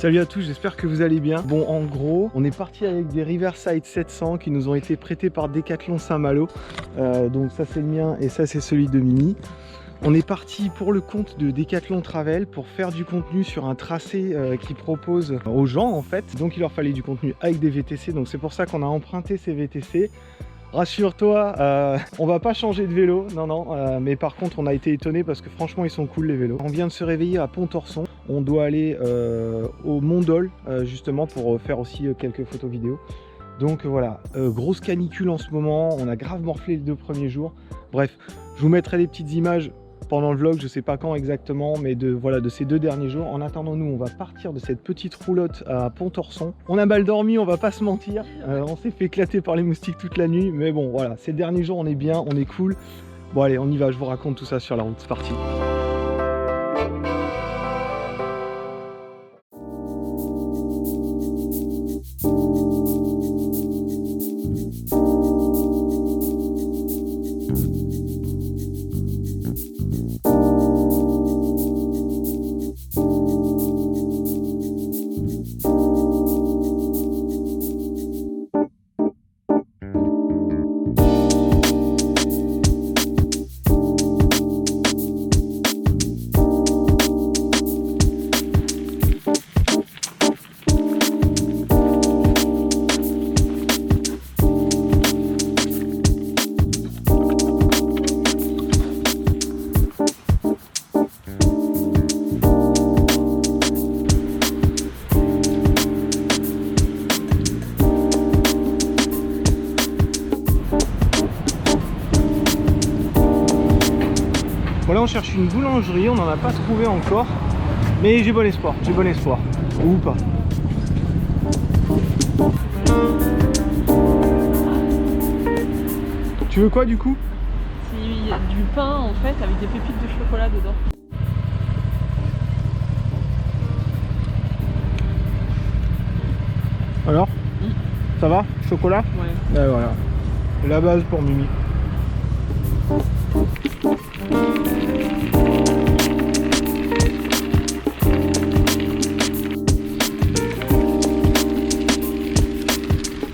Salut à tous, j'espère que vous allez bien. Bon, en gros, on est parti avec des Riverside 700 qui nous ont été prêtés par Decathlon Saint-Malo. Donc ça c'est le mien et ça c'est celui de Mimi. On est parti pour le compte de Decathlon Travel pour faire du contenu sur un tracé qu'ils proposent aux gens en fait. Donc il leur fallait du contenu avec des VTC, donc c'est pour ça qu'on a emprunté ces VTC. Rassure-toi, on va pas changer de vélo, non, mais par contre on a été étonné parce que franchement ils sont cool les vélos. On vient de se réveiller à Pontorson, on doit aller au Mont Dol justement pour faire aussi quelques photos vidéo. Donc voilà, grosse canicule en ce moment, on a grave morflé les 2 premiers jours. Bref, je vous mettrai des petites images pendant le vlog, je sais pas quand exactement, mais de ces 2 derniers jours. En attendant, nous, on va partir de cette petite roulotte à Pontorson. On a mal dormi, on va pas se mentir. On s'est fait éclater par les moustiques toute la nuit, mais bon, voilà, ces derniers jours, on est bien, on est cool. Bon, allez, on y va, je vous raconte tout ça sur la route, c'est parti. Voilà, on cherche une boulangerie, on n'en a pas trouvé encore, mais j'ai bon espoir, ou pas. Tu veux quoi du coup? Il y a du pain en fait avec des pépites de chocolat dedans. Alors ça va? Chocolat? Ouais. Et voilà, la base pour Mimi.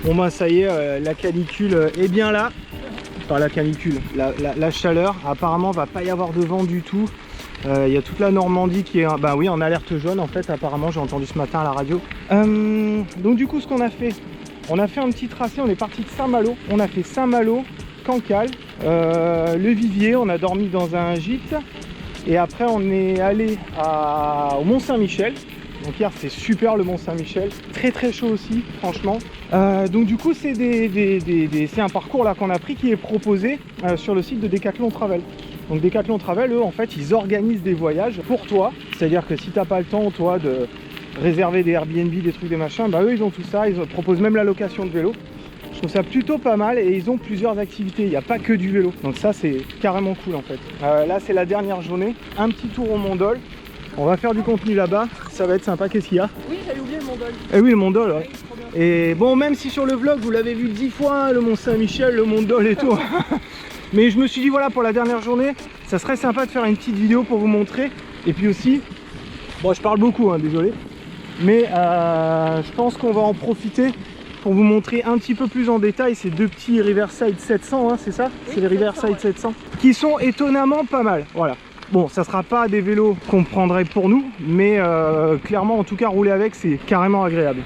Bon bah ça y est, la canicule est bien là. Enfin la canicule, la chaleur. Apparemment va pas y avoir de vent du tout. Il y a toute la Normandie qui est bah oui, en alerte jaune en fait, apparemment j'ai entendu ce matin à la radio. Donc du coup ce qu'on a fait, on a fait un petit tracé, on est parti de Saint-Malo. On a fait Saint-Malo, Cancale, le Vivier, on a dormi dans un gîte. Et après on est allé au Mont-Saint-Michel. Donc hier c'est super le Mont-Saint-Michel, très chaud aussi franchement. Donc du coup c'est un parcours là qu'on a pris qui est proposé sur le site de Decathlon Travel. Donc Decathlon Travel, eux en fait ils organisent des voyages pour toi. C'est-à-dire que si t'as pas le temps toi de réserver des Airbnb, des trucs, des machins, bah eux ils ont tout ça, ils proposent même la location de vélo. Je trouve ça plutôt pas mal et ils ont plusieurs activités, il n'y a pas que du vélo. Donc ça c'est carrément cool en fait. Là c'est la dernière journée, un petit tour au Mont Dol. On va faire du contenu là-bas, ça va être sympa. Qu'est-ce qu'il y a? Oui, j'avais oublié le Mont Dol. Eh oui, le Mont Dol, ouais. Oui, Et bon, même si sur le vlog vous l'avez vu 10 fois, le Mont Saint-Michel, le Mont Dol et tout. Mais je me suis dit, voilà, pour la dernière journée, ça serait sympa de faire une petite vidéo pour vous montrer. Et puis aussi, bon, je parle beaucoup, hein, désolé. Mais je pense qu'on va en profiter pour vous montrer un petit peu plus en détail ces 2 petits Riverside 700, hein, c'est ça? Oui, c'est les Riverside 700, qui sont étonnamment pas mal, voilà. Bon, ça sera pas des vélos qu'on prendrait pour nous, mais clairement, en tout cas, rouler avec, c'est carrément agréable.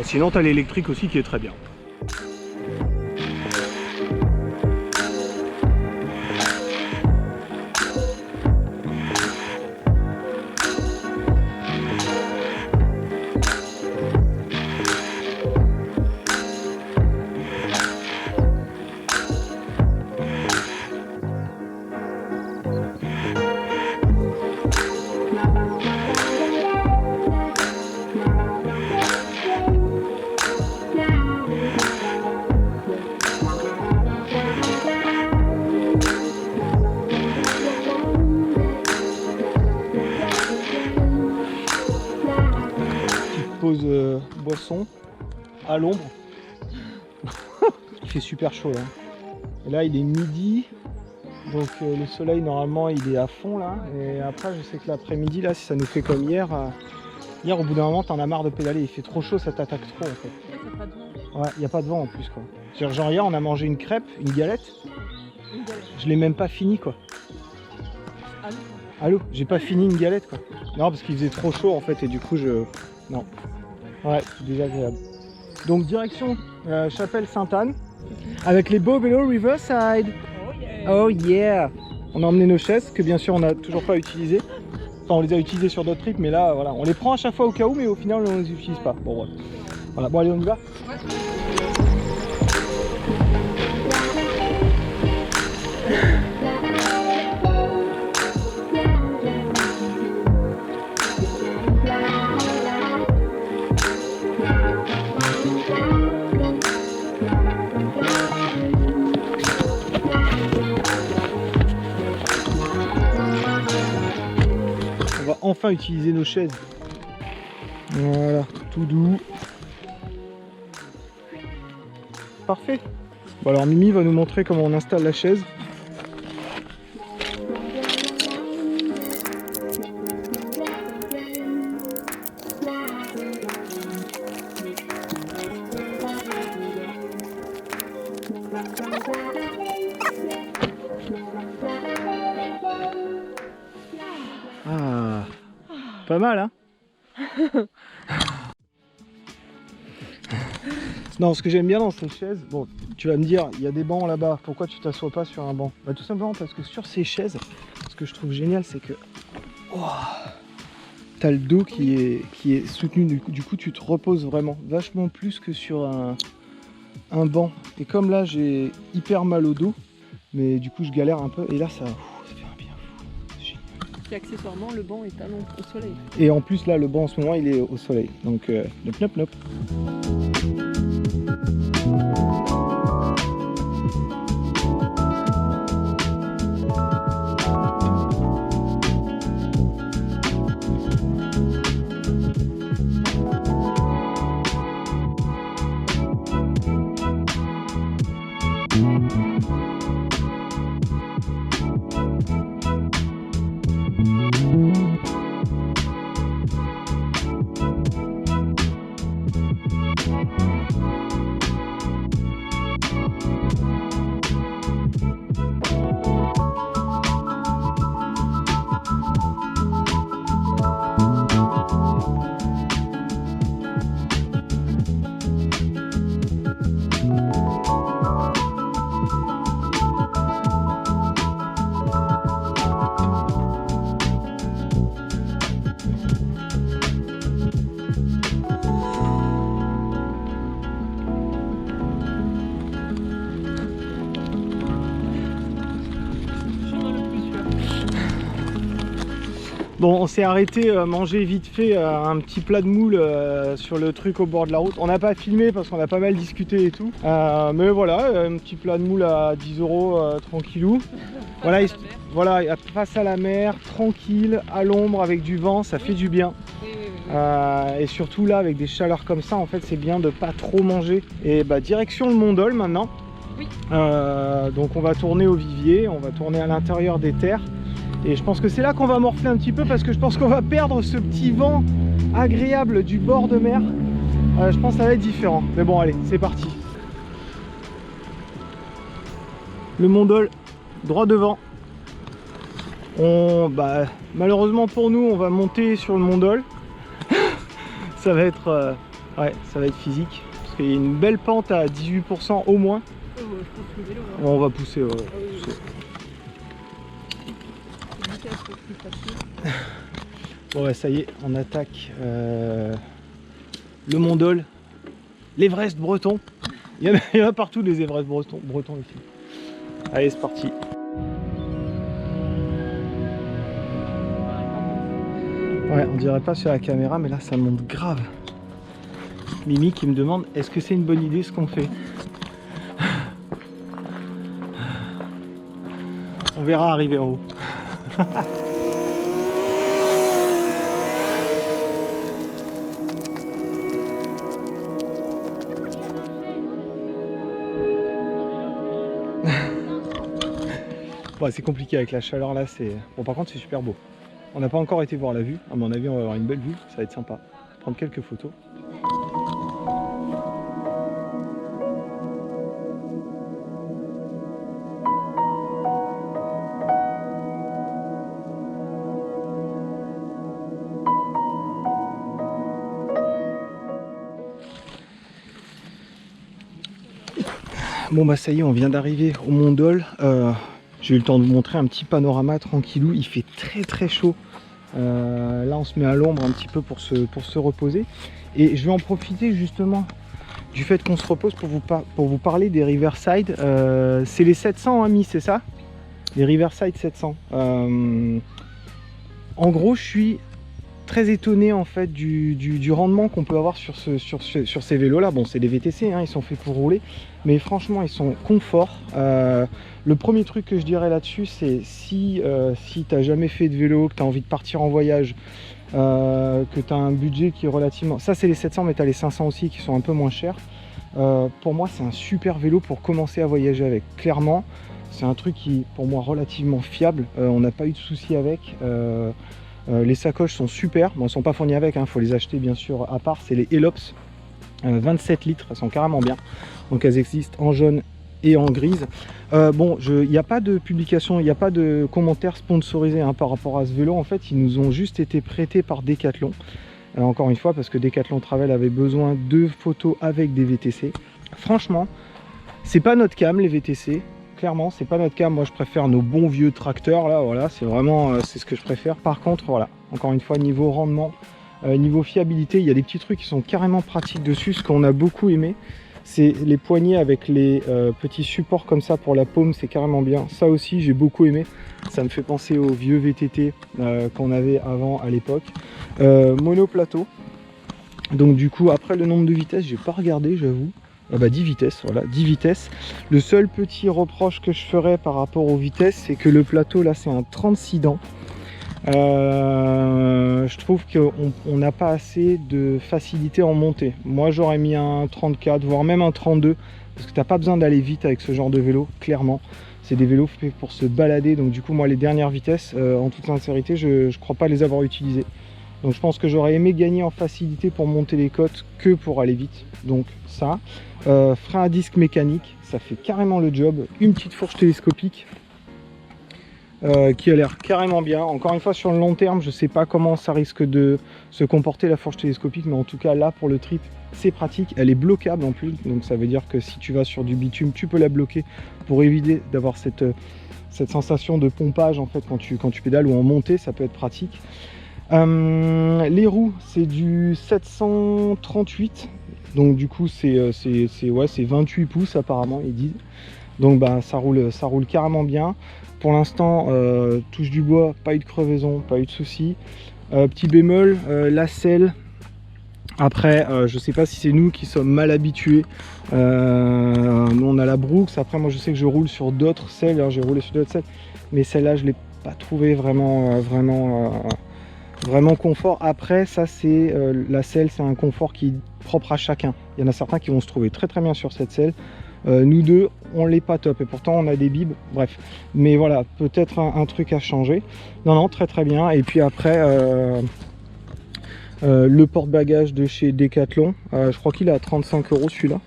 Sinon, tu as l'électrique aussi qui est très bien. Pause boisson à l'ombre. Il fait super chaud là. Et là il est midi Donc le soleil normalement il est à fond là. Et après je sais que l'après-midi là, si ça nous fait comme hier, hier au bout d'un moment t'en as marre de pédaler, il fait trop chaud, ça t'attaque trop en fait. Ça fait pas de vent. Ouais, il n'y a pas de vent en plus quoi. Genre hier on a mangé une crêpe, une galette, Une galette. je l'ai même pas fini quoi. Allô. Allô, j'ai pas fini une galette quoi. Non parce qu'il faisait trop chaud en fait et du coup je... Non. Ouais, c'est désagréable. Donc direction Chapelle Sainte-Anne avec les beaux vélos Riverside. Oh yeah. Oh yeah. On a emmené nos chaises que bien sûr on n'a toujours pas utilisées. Enfin on les a utilisées sur d'autres trips mais là voilà, on les prend à chaque fois au cas où mais au final on les utilise pas. Bon voilà. Voilà, bon allez on y va. Ouais. On va enfin utiliser nos chaises. Voilà, tout doux. Parfait. Bon alors Mimi va nous montrer comment on installe la chaise. Ah, pas mal hein. Non, ce que j'aime bien dans ces chaises, bon, tu vas me dire, il y a des bancs là-bas, pourquoi tu t'assois pas sur un banc? Bah tout simplement parce que sur ces chaises, ce que je trouve génial, c'est que t'as le dos qui est soutenu, du coup tu te reposes vraiment, vachement plus que sur un banc. Et comme là j'ai hyper mal au dos, mais du coup je galère un peu, et là ça fait un bien fou, c'est génial. Puis accessoirement, le banc est à l'ombre au soleil. Et en plus là le banc en ce moment il est au soleil, donc nop nop nop. Bon, on s'est arrêté manger vite fait un petit plat de moule sur le truc au bord de la route. On n'a pas filmé parce qu'on a pas mal discuté et tout. Mais voilà, un petit plat de moule à 10 € tranquillou. Voilà, voilà, face à la mer, tranquille, à l'ombre, avec du vent, ça fait du bien. Oui, oui, oui. Et surtout là, avec des chaleurs comme ça, en fait, c'est bien de pas trop manger. Et bah, direction le Mont Dol maintenant. Oui. Donc on va tourner au vivier, on va tourner à l'intérieur des terres. Et je pense que c'est là qu'on va morfler un petit peu parce que je pense qu'on va perdre ce petit vent agréable du bord de mer. Je pense que ça va être différent. Mais bon, allez, c'est parti. Le Mont Dol, droit devant. Malheureusement pour nous, on va monter sur le Mont Dol. Ça va être, ça va être physique. Parce qu'il y a une belle pente à 18% au moins. Je pense que le vélo, hein. On va pousser, ouais. Ah oui, oui. C'est un peu plus facile. Bon ouais, ça y est, on attaque le Mont Dol, l'Everest breton. Il y en a partout des Everest bretons ici. Allez, c'est parti. Ouais, on dirait pas sur la caméra, mais là ça monte grave. Mimi qui me demande, est-ce que c'est une bonne idée ce qu'on fait? On verra arriver en haut. Bon, c'est compliqué avec la chaleur là, c'est... Bon par contre c'est super beau. On n'a pas encore été voir la vue, à mon avis on va avoir une belle vue, ça va être sympa. Prendre quelques photos. Bon bah ça y est, on vient d'arriver au Mont Dol. J'ai eu le temps de vous montrer un petit panorama tranquillou. Il fait très chaud. Là on se met à l'ombre un petit peu pour se reposer. Et je vais en profiter justement du fait qu'on se repose pour vous parler des Riverside. C'est les 700 amis, c'est ça? Les Riverside 700. En gros, je suis très étonné en fait du rendement qu'on peut avoir sur ces vélos là. Bon, c'est des VTC, hein, ils sont faits pour rouler, mais franchement ils sont confort. Le premier truc que je dirais là-dessus, c'est si tu n'as jamais fait de vélo, que tu as envie de partir en voyage, que tu as un budget qui est relativement... Ça c'est les 700, mais tu as les 500 aussi qui sont un peu moins chers. Pour moi c'est un super vélo pour commencer à voyager avec. Clairement c'est un truc qui pour moi relativement fiable, on n'a pas eu de soucis avec. Les sacoches sont super, bon, elles ne sont pas fournies avec, il faut les acheter bien sûr à part. C'est les Elops 27 litres, elles sont carrément bien. Donc elles existent en jaune et en grise. Bon, il n'y a pas de publication, il n'y a pas de commentaires sponsorisés hein, par rapport à ce vélo. En fait, ils nous ont juste été prêtés par Decathlon. Encore une fois, parce que Decathlon Travel avait besoin de photos avec des VTC. Franchement, c'est pas notre cam les VTC. Clairement, c'est pas notre cas. Moi, je préfère nos bons vieux tracteurs là. Voilà, c'est vraiment c'est ce que je préfère. Par contre, voilà, encore une fois, niveau rendement, niveau fiabilité, il y a des petits trucs qui sont carrément pratiques dessus. Ce qu'on a beaucoup aimé, c'est les poignées avec les petits supports comme ça pour la paume. C'est carrément bien. Ça aussi, j'ai beaucoup aimé. Ça me fait penser aux vieux VTT qu'on avait avant à l'époque. Monoplateau. Donc du coup, après le nombre de vitesses, j'ai pas regardé, j'avoue. Ah bah 10 vitesses, voilà, 10 vitesses. Le seul petit reproche que je ferais par rapport aux vitesses, c'est que le plateau là c'est un 36 dents. Je trouve qu'on n'a pas assez de facilité en montée. Moi j'aurais mis un 34, voire même un 32, parce que t'as pas besoin d'aller vite avec ce genre de vélo, clairement. C'est des vélos faits pour se balader, donc du coup moi les dernières vitesses, en toute sincérité, je crois pas les avoir utilisées. Donc je pense que j'aurais aimé gagner en facilité pour monter les côtes que pour aller vite. Donc ça. Frein à disque mécanique, ça fait carrément le job. Une petite fourche télescopique qui a l'air carrément bien. Encore une fois, sur le long terme, je sais pas comment ça risque de se comporter la fourche télescopique, mais en tout cas là pour le trip, c'est pratique. Elle est bloquable en plus, donc ça veut dire que si tu vas sur du bitume, tu peux la bloquer pour éviter d'avoir cette sensation de pompage en fait quand tu pédales ou en montée, ça peut être pratique. Les roues, c'est du 738. Donc du coup c'est 28 pouces apparemment ils disent. Donc bah ça roule carrément bien. Pour l'instant touche du bois, pas eu de crevaison, pas eu de soucis. Petit bémol, la selle. Après je sais pas si c'est nous qui sommes mal habitués. Nous on a la Brooks. Après moi je sais que je roule sur d'autres selles, j'ai roulé sur d'autres selles, mais celle-là je l'ai pas trouvé vraiment confort. Après ça c'est la selle, c'est un confort qui est propre à chacun. Il y en a certains qui vont se trouver très bien sur cette selle. Nous deux on l'est pas top et pourtant on a des bibs, bref. Mais voilà, peut-être un truc à changer. Non très bien. Et puis après le porte-bagages de chez Decathlon, je crois qu'il est à 35 € celui-là.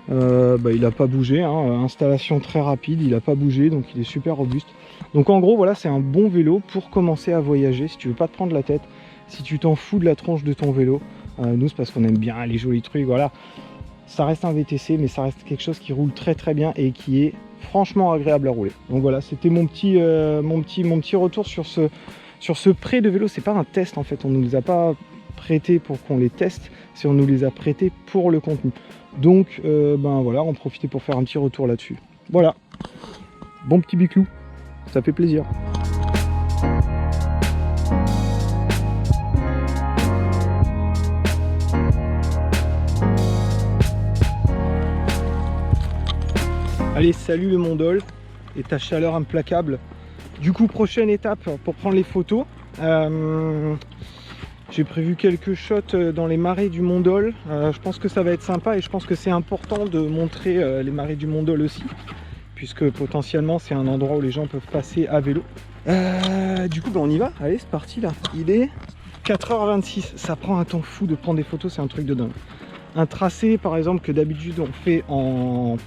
Il n'a pas bougé, hein. Installation très rapide, il n'a pas bougé, donc il est super robuste. Donc en gros voilà, c'est un bon vélo pour commencer à voyager si tu veux pas te prendre la tête, si tu t'en fous de la tronche de ton vélo. Nous c'est parce qu'on aime bien les jolis trucs, voilà. Ça reste un VTC, mais ça reste quelque chose qui roule très bien et qui est franchement agréable à rouler. Donc voilà, c'était mon petit retour sur ce prêt de vélo. C'est pas un test en fait, on ne nous les a pas prêtés pour qu'on les teste, c'est on nous les a prêtés pour le contenu. Donc voilà, on profitait pour faire un petit retour là-dessus. Voilà, bon petit biclou, ça fait plaisir. Allez, salut le Mont Dol et ta chaleur implacable. Du coup, prochaine étape pour prendre les photos. J'ai prévu quelques shots dans les marais du Mont Dol. Je pense que ça va être sympa et je pense que c'est important de montrer les marais du Mont Dol aussi. puisque potentiellement c'est un endroit où les gens peuvent passer à vélo. Du coup on y va, allez c'est parti là. Il est 4h26, ça prend un temps fou de prendre des photos, c'est un truc de dingue. Un tracé par exemple que d'habitude on fait en,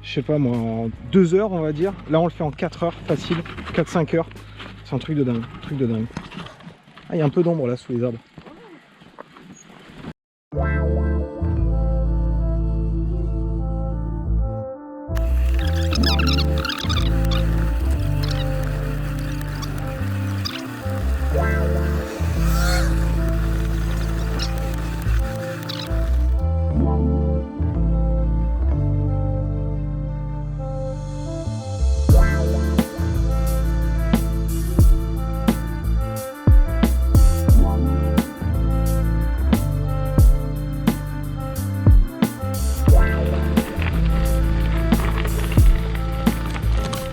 je sais pas moi, en 2 heures on va dire. Là on le fait en 4 heures, facile, 4-5 heures. C'est un truc de dingue, truc de dingue. Ah il y a un peu d'ombre là sous les arbres.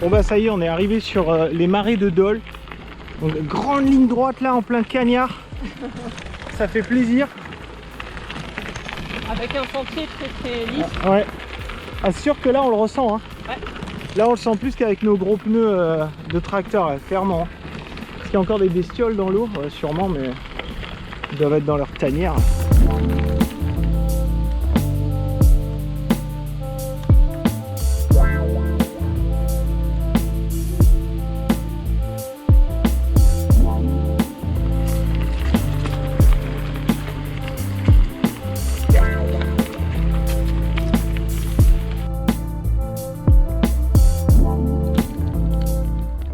Bon bah ça y est, on est arrivé sur les marais de Dole. Donc grande ligne droite là en plein cagnard. Ça fait plaisir. Avec un sentier très lisse. Ah, ouais. Ah, c'est sûr que là on le ressent. Hein. Ouais. Là on le sent plus qu'avec nos gros pneus de tracteur, là, clairement. Est-ce qu'il y a encore des bestioles dans l'eau? Ouais, sûrement, mais ils doivent être dans leur tanière.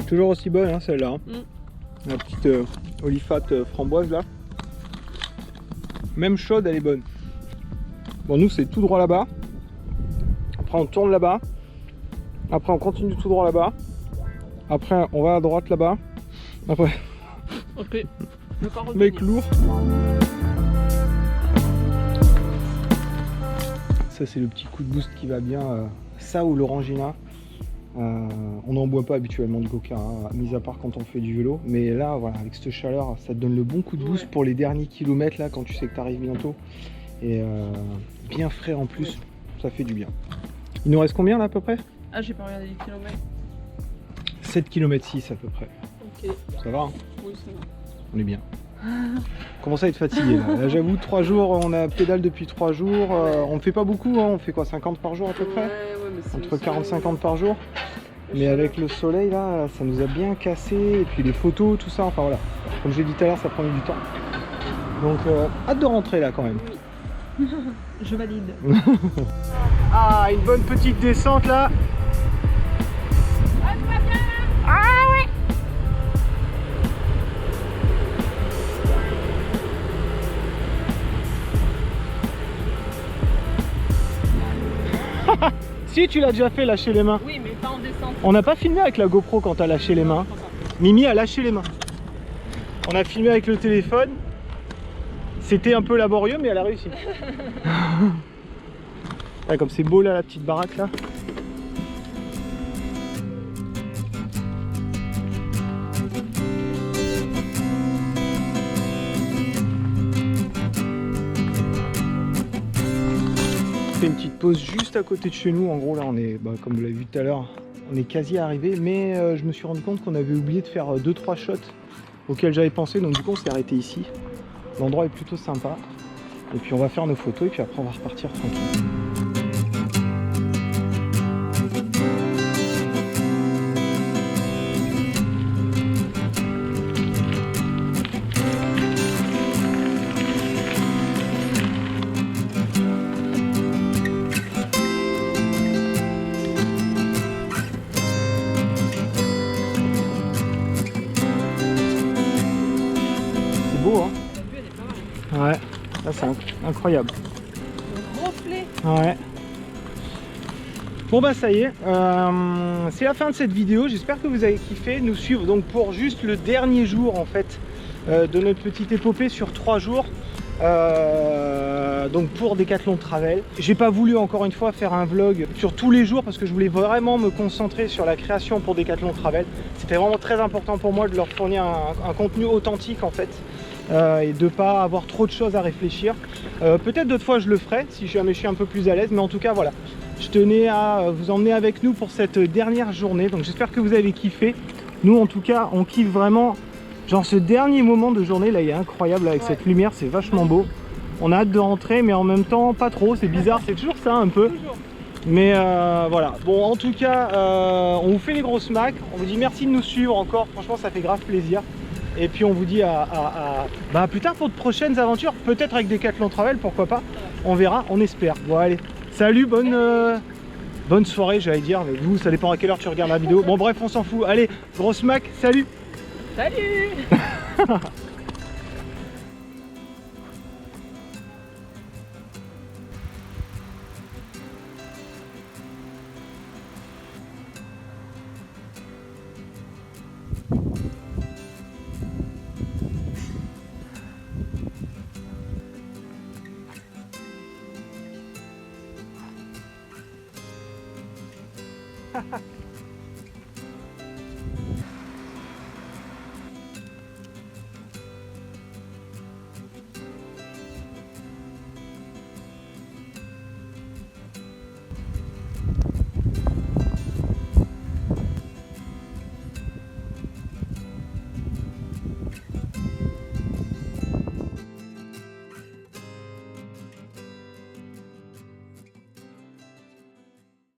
Toujours aussi bonne hein, celle-là. Hein. La petite olifate framboise là. Même chaude, elle est bonne. Bon nous c'est tout droit là-bas. Après on tourne là-bas. Après on continue tout droit là-bas. Après on va à droite là-bas. Après. Ok. Mec lourd. Ça c'est le petit coup de boost qui va bien. Ça ou l'orangina. On n'en boit pas habituellement du coca, hein, mis à part quand on fait du vélo. Mais là, voilà, avec cette chaleur, ça te donne le bon coup de boost pour les derniers kilomètres là, quand tu sais que tu arrives bientôt. Et bien frais en plus, ça fait du bien. Il nous reste combien là à peu près? Ah, j'ai pas regardé les kilomètres. 7 km 6 à peu près. Ok. Ça va hein? Oui, ça va. On est bien. On commence à être fatigué là. Là j'avoue, 3 jours, on a pédale depuis 3 jours. On ne fait pas beaucoup, hein, on fait quoi, 50 par jour à peu près? Ouais, mais entre 40 et 50 par jour. Mais avec le soleil là, ça nous a bien cassé. Et puis les photos, tout ça, enfin voilà. Comme j'ai dit tout à l'heure, ça prend du temps. Donc hâte de rentrer là quand même. Oui. Je valide. Ah, une bonne petite descente là. Ah ouais. Si tu l'as déjà fait lâcher les mains. Oui, mais pas en descente. On n'a pas filmé avec la GoPro quand t'as lâché les mains. Mimi a lâché les mains. On a filmé avec le téléphone. C'était un peu laborieux mais elle a réussi. Ouais, comme c'est beau là la petite baraque là. Une petite pause juste à côté de chez nous. En gros là on est, comme vous l'avez vu tout à l'heure, on est quasi arrivé, mais je me suis rendu compte qu'on avait oublié de faire 2-3 shots auxquels j'avais pensé, donc du coup on s'est arrêté ici. L'endroit est plutôt sympa et puis on va faire nos photos et puis après on va repartir tranquille. Ouais, là c'est incroyable. Gonflé. Ouais. Bon bah ça y est, c'est la fin de cette vidéo. J'espère que vous avez kiffé nous suivre donc pour juste le dernier jour en fait de notre petite épopée sur 3 jours. Donc pour Decathlon Travel. J'ai pas voulu encore une fois faire un vlog sur tous les jours parce que je voulais vraiment me concentrer sur la création pour Decathlon Travel. C'était vraiment très important pour moi de leur fournir un contenu authentique en fait. et de pas avoir trop de choses à réfléchir. Peut-être d'autres fois je le ferai si jamais je suis un peu plus à l'aise, mais en tout cas voilà, je tenais à vous emmener avec nous pour cette dernière journée. Donc j'espère que vous avez kiffé. Nous en tout cas on kiffe vraiment, genre ce dernier moment de journée là, il est incroyable avec cette lumière, c'est vachement beau. On a hâte de rentrer, mais en même temps pas trop, c'est bizarre, c'est toujours ça un peu. Mais voilà, bon en tout cas on vous fait les grosses macs, on vous dit merci de nous suivre encore, franchement ça fait grave plaisir. Et puis on vous dit à plus tard pour de prochaines aventures, peut-être avec Decathlon Travel, pourquoi pas, on verra, on espère. Bon allez, salut, bonne soirée j'allais dire, mais vous ça dépend à quelle heure tu regardes la vidéo. Bon bref on s'en fout, allez, grosse mac, salut. Salut. Ha ha.